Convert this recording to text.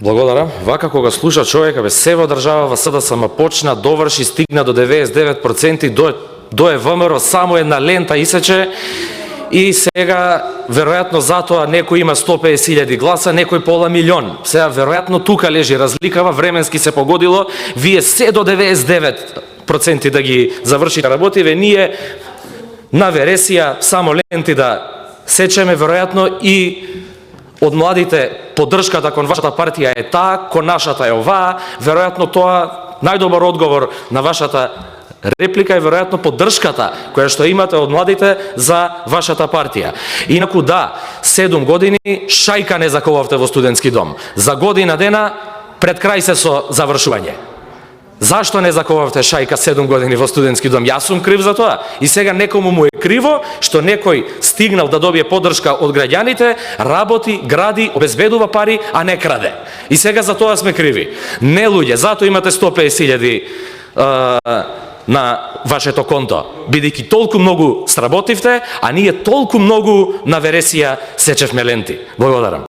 Благодарам. Вака кога слуша човека, се во држава СДСМ почна, доврши, стигна до 99%, до ВМРО само една лента исече и сега, веројатно затоа некој има 150.000 гласа, некој пола милион. Сега, веројатно тука лежи разликава, временски се погодило, вие се до 99% да ги завршите работиве, ние на вересија само ленти да сечеме, веројатно и од младите поддршката кон вашата партија е таа, кон нашата е оваа, веројатно тоа најдобар одговор на вашата реплика е веројатно поддршката која што имате од младите за вашата партија. Инаку да, 7 години шајка не заковавте во студентски дом. За година дена пред крај се со завршување. Зашто не заковавте шајка 7 години во студентски дом? Јас сум крив за тоа. И сега некому му е криво што некој стигнал да добие поддршка од граѓаните, работи, гради, обезбедува пари, а не краде. И сега за тоа сме криви. Не луѓе, затоа имате 150.000 на вашето конто, бидејќи толку многу сработивте, а ние толку многу на вересија сечевме ленти. Благодарам.